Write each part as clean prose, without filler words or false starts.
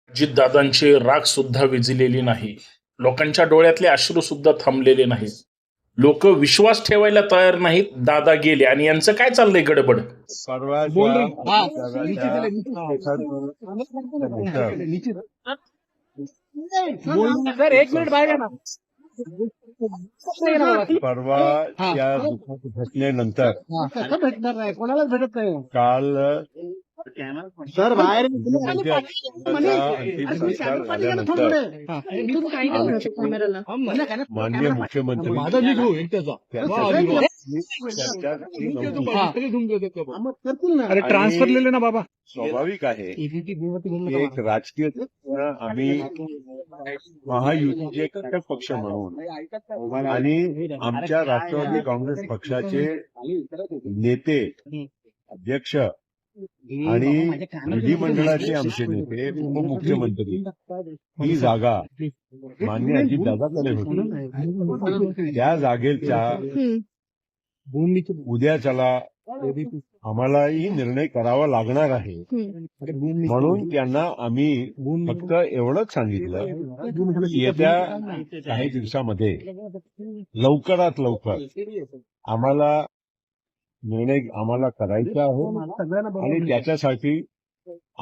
अजितदादांची राग सुद्धा विझलेली नाही. लोकांच्या डोळ्यातले अश्रू सुद्धा थांबलेले नाहीत. लोक विश्वास ठेवायला तयार नाहीत. दादा गेले आणि यांचं काय चाललंय गडबड? सर एक मिनिट बाहेर ना. परवा त्या दुःखाच्या घटनेनंतर भेटणार नाही, कोणालाच भेटत नाही. काल सर बाहेर माननीय मुख्यमंत्री अरे ट्रान्सफर लिहिले ना बाबा. स्वाभाविक आहे एक राजकीय आम्ही महायुतीचे घटक पक्ष म्हणून आणि आमच्या राष्ट्रवादी काँग्रेस पक्षाचे नेते अध्यक्ष आणि विधिमंडळाचे आमचे नेते उपमुख्यमंत्री ही जागा मान्य अजितदादाकडे होती. त्या जागेच्या उद्याच्याला आम्हालाही निर्णय करावा लागणार आहे. म्हणून त्यांना आम्ही फक्त एवढंच सांगितलं की येत्या काही दिवसामध्ये लवकरात लवकर आम्हाला निर्णय करायचा आहे आणि त्याच्यासाठी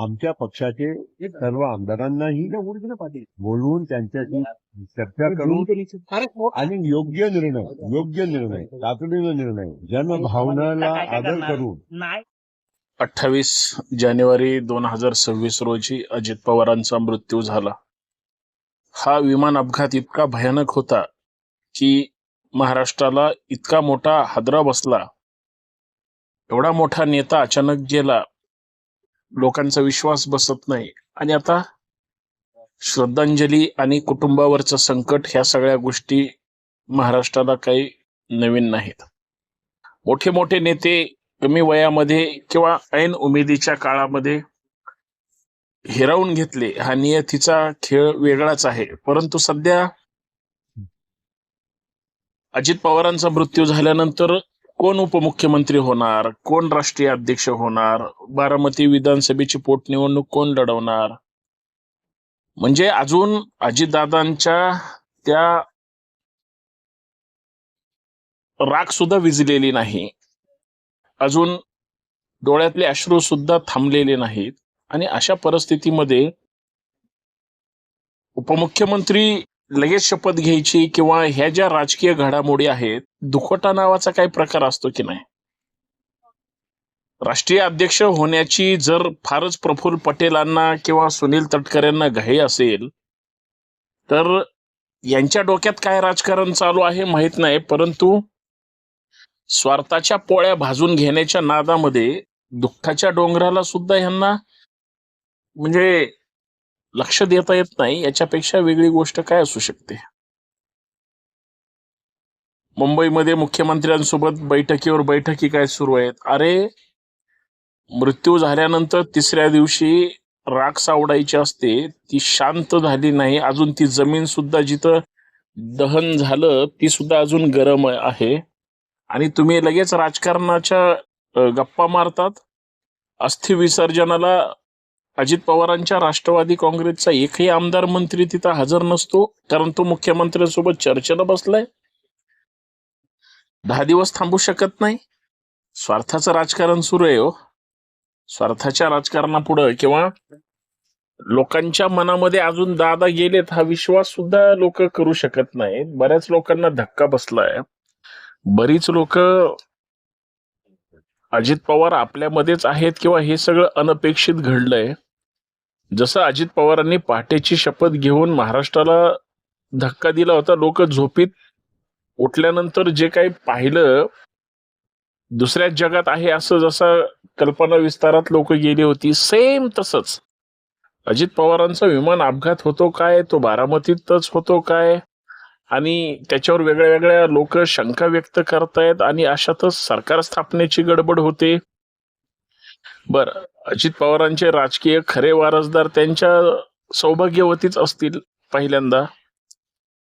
आमच्या पक्षाचे सर्व आमदारांनाही बोलवून त्यांच्याशी चर्चा करून आणि योग्य निर्णय तातडीने निर्णय जनभावनाला आदर करून 28 जानेवारी 2026 रोजी अजित पवारांचा मृत्यू झाला. हा विमान अपघात इतका भयानक होता की महाराष्ट्राला इतका मोठा हादरा बसला. एवढा मोठा नेता अचानक गेला, लोकांचा विश्वास बसत नाही. आणि आता श्रद्धांजली आणि कुटुंबावरचं संकट, ह्या सगळ्या गोष्टी महाराष्ट्राला काही नवीन नाहीत. मोठे मोठे नेते कमी वयामध्ये किंवा ऐन उमेदीच्या काळामध्ये हिरावून घेतले. हा नियतीचा खेळ वेगळाच आहे. परंतु सध्या अजित पवारांचा मृत्यू झाल्यानंतर कोण उपमुख्यमंत्री होणार, कोण राष्ट्रीय अध्यक्ष होणार, बारामती विधानसभेची पोटनिवडणूक कोण लढवणार, म्हणजे अजून अजितदादांच्या त्या राग सुद्धा विझलेली नाही. अजून डोळ्यातले अश्रू सुद्धा थांबलेले नाहीत. आणि अशा परिस्थितीमध्ये उपमुख्यमंत्री लगेच शपथ घ्यायची किंवा ह्या ज्या राजकीय घडामोडी आहेत, दुखोटा नावाचा काही प्रकार असतो की नाही? राष्ट्रीय अध्यक्ष होण्याची जर फारच प्रफुल्ल पटेलांना किंवा सुनील तटकरेंना घाई असेल तर यांच्या डोक्यात काय राजकारण चालू आहे माहित नाही. परंतु स्वार्थाच्या पोळ्या भाजून घेण्याच्या नादामध्ये दुःखाच्या डोंगराला सुद्धा ह्यांना म्हणजे लक्ष देता येत नाही. याच्यापेक्षा वेगळी गोष्ट काय असू शकते? मुंबईमध्ये मुख्यमंत्र्यांसोबत बैठकी काय सुरू आहेत? अरे, मृत्यू झाल्यानंतर तिसऱ्या दिवशी राख सावडायची असते, ती शांत झाली नाही. अजून ती जमीन सुद्धा जिथं दहन झालं ती सुद्धा अजून गरम आहे. आणि तुम्ही लगेच राजकारणाच्या गप्पा मारतात. अस्थि विसर्जनाला अजित पवारांच्या राष्ट्रवादी काँग्रेसचा एकही आमदार मंत्री तिथं हजर नसतो, कारण तो मुख्यमंत्र्यांसोबत चर्चेला बसलाय. 10 दिवस थांबू शकत नाही. स्वार्थाचं राजकारण सुरू आहे हो. स्वार्थाच्या राजकारणापुढं किंवा लोकांच्या मनामध्ये अजून दादा गेलेत हा विश्वास सुद्धा लोक करू शकत नाहीत. बऱ्याच लोकांना धक्का बसलाय. बरीच लोक अजित पवार आपल्यामध्येच आहेत किंवा हे सगळं अनपेक्षित घडलंय. जसं अजित पवारांनी पहाटेची शपथ घेऊन महाराष्ट्राला धक्का दिला होता, लोक झोपीत उठल्यानंतर जे काही पाहिलं दुसऱ्याच जगात आहे असं जसं कल्पना विस्तारात लोक गेली होती, सेम तसंच अजित पवारांचा विमान अपघात होतो काय, तो बारामतीतच होतो काय, आणि त्याच्यावर वेगळ्या वेगळ्या लोक शंका व्यक्त करतायत. आणि अशातच सरकार स्थापनेची गडबड होते. बर, अजित पवारांचे राजकीय खरे वारसदार त्यांच्या सौभाग्यवतीच असतील पहिल्यांदा.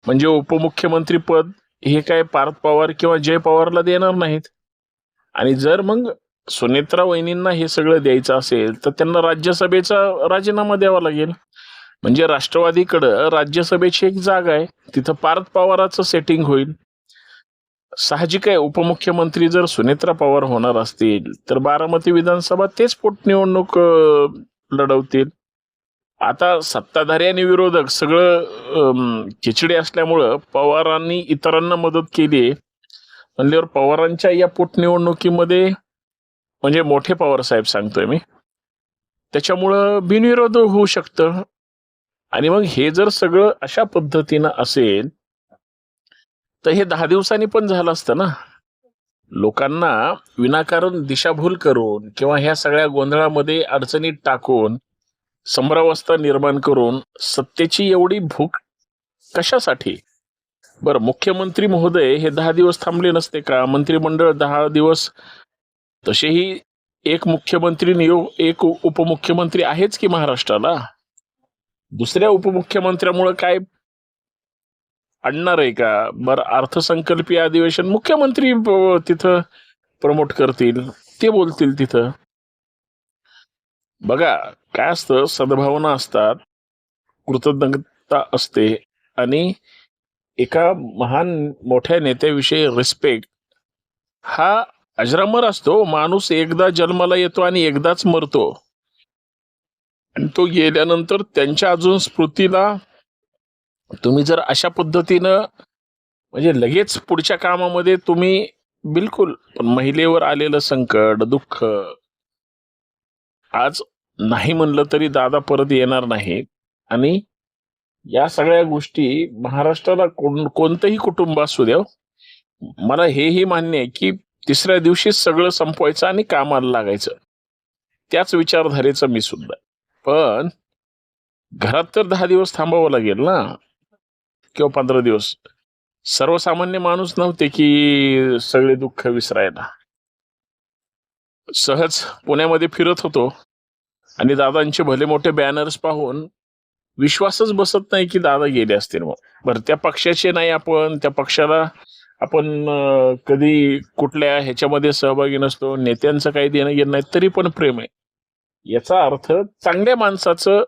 म्हणजे उपमुख्यमंत्री पद हे काय पार्थ पवार किंवा जय पवारला देणार नाहीत. आणि जर मग सुनेत्रा वहिनींना हे सगळं द्यायचं असेल तर त्यांना राज्यसभेचा राजीनामा द्यावा लागेल. म्हणजे राष्ट्रवादीकडं राज्यसभेची एक जागा आहे, तिथं पार्थ पवाराचं सेटिंग होईल. साहजिक आहे, उपमुख्यमंत्री जर सुनेत्रा पवार होणार असतील तर बारामती विधानसभा तेच पोटनिवडणूक लढवतील. आता सत्ताधारी आणि विरोधक सगळं खिचडी असल्यामुळं पवारांनी इतरांना मदत केली म्हणल्यावर पवारांच्या या पोटनिवडणुकीमध्ये, म्हणजे मोठे पवार साहेब सांगतोय मी, त्याच्यामुळं बिनविरोध होऊ शकतं. आणि मग हे जर सगळं अशा पद्धतीनं असेल तर हे 10 दिवसांनी पण झालं असतं ना. लोकांना विनाकारण दिशाभूल करून किंवा ह्या सगळ्या गोंधळामध्ये अडचणीत टाकून संभ्रमावस्था निर्माण करून सत्तेची एवढी भूक कशासाठी? बरं, मुख्यमंत्री महोदय हे 10 दिवस थांबले नसते का? मंत्रिमंडळ 10 दिवस, तसेही एक मुख्यमंत्री एक उपमुख्यमंत्री आहेच की महाराष्ट्राला. दुसऱ्या उपमुख्यमंत्र्यामुळे काय आणणार आहे का? बरं, अर्थसंकल्पीय अधिवेशन मुख्यमंत्री तिथं प्रमोट करतील, ते बोलतील तिथं. बघा काय असतं, सद्भावना असतात, कृतज्ञता असते आणि एका महान मोठ्या नेत्याविषयी रिस्पेक्ट हा अजरामर असतो. माणूस एकदा जन्माला येतो आणि एकदाच मरतो, आणि तो गेल्यानंतर त्यांच्या अजून स्मृतीला तुम्ही जर अशा पद्धतीनं, म्हणजे लगेच पुढच्या कामामध्ये तुम्ही बिलकुल, पण महिलेवर आलेलं संकट, दुःख, आज नाही म्हणलं तरी दादा परत येणार नाहीत. आणि या सगळ्या गोष्टी महाराष्ट्राला कोणतंही कुटुंब असू द्या, मला हेही मान्य आहे की तिसऱ्या दिवशीच सगळं संपवायचं आणि कामाला लागायचं. त्याच विचारधारेचं मी सुद्धा. पण घरात तर 10 दिवस थांबावं लागेल ना, किंवा 15 दिवस. सर्वसामान्य माणूस नव्हते की सगळे दुःख विसरायला. सहज पुण्यामध्ये फिरत होतो आणि दादांचे भले मोठे बॅनर्स पाहून विश्वासच बसत नाही की दादा गेले असतील. मग बरं, त्या पक्षाचे नाही आपण, त्या पक्षाला आपण कधी कुठल्या ह्याच्यामध्ये सहभागी नसतो, नेत्यांचं काही देणं घेणं नाही, तरी पण प्रेम आहे. याचा अर्थ चांगल्या माणसाचं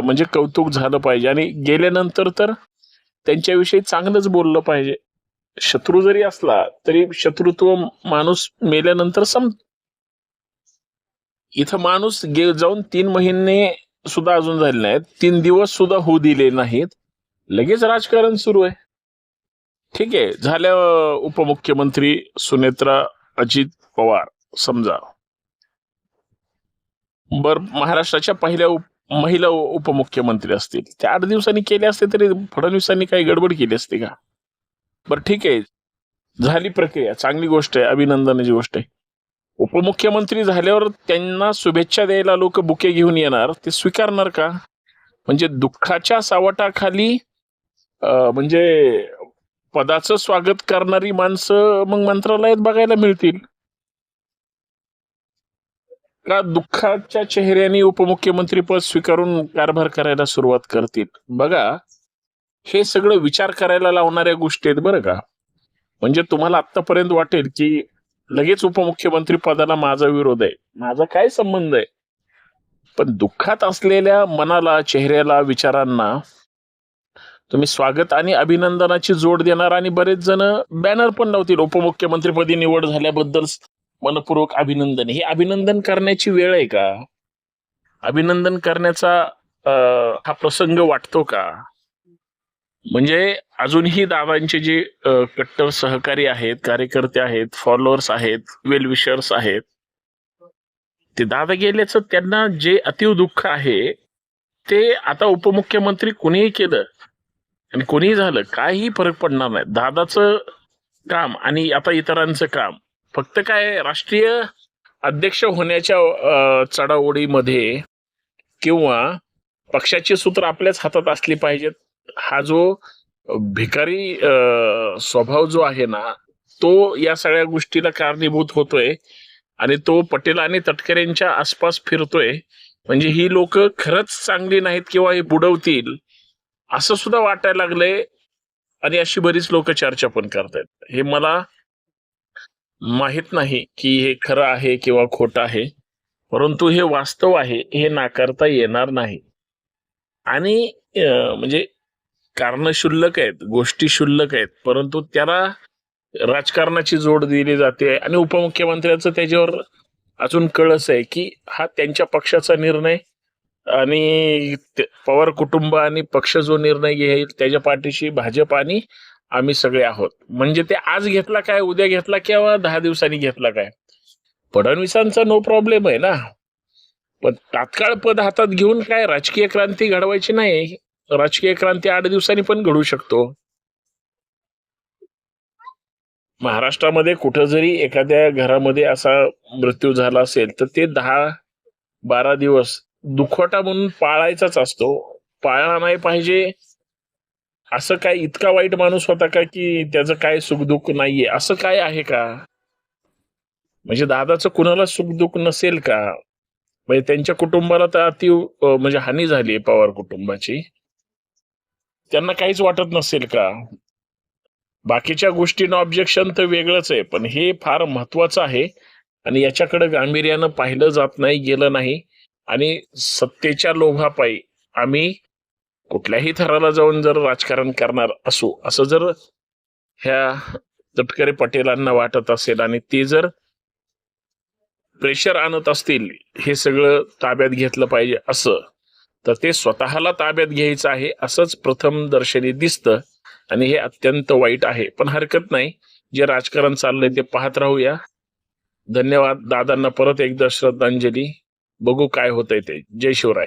म्हणजे कौतुक झालं पाहिजे आणि गेल्यानंतर तर त्यांच्याविषयी चांगलंच बोललं पाहिजे. शत्रू जरी असला तरी शत्रुत्व माणूस मेल्यानंतर इथं माणूस जाऊन 3 महिने सुद्धा अजून झाले नाहीत, 3 दिवस सुद्धा होऊ दिले नाहीत, लगेच राजकारण सुरू आहे. ठीक आहे, झाल्या उपमुख्यमंत्री सुनेत्रा अजित पवार समजा. बर, महाराष्ट्राच्या पहिल्या महिला उपमुख्यमंत्री असतील, त्या 8 दिवसांनी केले असते तरी फडणवीसांनी काही गडबड केली असते का? बरं ठीक आहे, झाली प्रक्रिया, चांगली गोष्ट आहे, अभिनंदनाची गोष्ट आहे. उपमुख्यमंत्री झाल्यावर त्यांना शुभेच्छा द्यायला लोक बुके घेऊन येणार, ते स्वीकारणार का? म्हणजे दुःखाच्या सावटाखाली म्हणजे पदाचं स्वागत करणारी माणसं मग मंत्रालयात बघायला मिळतील का? दुःखाच्या चेहऱ्याने उपमुख्यमंत्री पद स्वीकारून कारभार करायला सुरुवात करतील? बघा, हे सगळं विचार करायला लावणाऱ्या गोष्टी आहेत बरं का. म्हणजे तुम्हाला आतापर्यंत वाटेल की लगेच उपमुख्यमंत्री पदाला माझा विरोध आहे, माझा काय संबंध आहे? पण दुःखात असलेल्या मनाला, चेहऱ्याला, विचारांना तुम्ही स्वागत आणि अभिनंदनाची जोड देणार, आणि बरेच जण बॅनर पण लावतील, उपमुख्यमंत्रीपदी निवड झाल्याबद्दल मनपूर्वक अभिनंदन. हे अभिनंदन करण्याची वेळ आहे का? अभिनंदन करण्याचा हा प्रसंग वाटतो का? म्हणजे अजूनही दादांचे जे कट्टर सहकारी आहेत, कार्यकर्ते आहेत, फॉलोअर्स आहेत, वेल विशर्स आहेत, ते दादा गेल्याचं त्यांना जे अतीव दुःख आहे, ते आता उपमुख्यमंत्री कोणीही केलं आणि कोणीही झालं काही फरक पडणार नाही. दादाचं काम आणि आता इतरांचं काम फक्त काय, राष्ट्रीय अध्यक्ष होण्याच्या चढाओढीमध्ये किंवा पक्षाची सूत्र आपल्याच हातात असली पाहिजेत. हा जो भिकारी स्वभाव जो आहे ना, तो या सगळ्या गोष्टीला कारणीभूत होतोय आणि तो पटेल आणि तटकरेंच्या आसपास फिरतोय. म्हणजे ही लोक खरंच चांगली नाहीत किंवा हे बुडवतील असं सुद्धा वाटायला लागलंय, आणि अशी बरीच लोक चर्चा पण करतायत. हे मला माहित नाही की हे खरं आहे किंवा खोटं आहे, परंतु हे वास्तव आहे, हे नाकारता येणार नाही. आणि म्हणजे कारण क्षुल्लक आहेत, गोष्टी क्षुल्लक आहेत, परंतु त्याला राजकारणाची जोड दिली जाते आणि उपमुख्यमंत्र्याचं त्याच्यावर अजून कळस आहे की हा त्यांच्या पक्षाचा निर्णय आणि पवार कुटुंब आणि पक्ष जो निर्णय घेईल त्याच्या पाठीशी भाजप आणि आम्ही सगळे आहोत. म्हणजे ते आज घेतला काय, उद्या घेतला किंवा 10 दिवसांनी घेतला काय, फडणवीसांचा नो प्रॉब्लेम आहे ना. पण तात्काळ पद हातात घेऊन काय राजकीय क्रांती घडवायची नाही. राजकीय क्रांती 8 दिवसांनी पण घडू शकतो. महाराष्ट्रामध्ये कुठं जरी एखाद्या घरामध्ये असा मृत्यू झाला असेल तर ते 10-12 दिवस दुखवटा म्हणून पाळायचाच असतो. पाळला नाही पाहिजे असं काय इतका वाईट माणूस होता का की त्याचं काय सुखदुःख नाहीये, असं काय आहे का? म्हणजे दादाचं कुणाला सुखदुःख नसेल का? म्हणजे त्यांच्या कुटुंबाला तर म्हणजे हानी झाली पवार कुटुंबाची, त्यांना काहीच वाटत नसेल का? बाकीच्या गोष्टींना ऑब्जेक्शन तर वेगळंच आहे, पण हे फार महत्वाचं आहे आणि याच्याकडे गांभीर्यानं पाहिलं जात नाही, गेलं नाही. आणि सत्तेच्या लोभापायी आम्ही कुठल्याही थराला जाऊन जर राजकारण करणार असू असं जर ह्या तटकरे पटेलांना वाटत असेल आणि ते जर प्रेशर आणत असतील हे सगळं ताब्यात घेतलं पाहिजे असं, तर ते स्वतःला ताब्यात घ्यायचं आहे असंच प्रथम दर्शनी दिसतं आणि हे अत्यंत वाईट आहे. पण हरकत नाही, जे राजकारण चाललंय ते पाहत राहूया. धन्यवाद. दादांना परत एकदा श्रद्धांजली. बघू काय होतंय ते. जय शिवराय.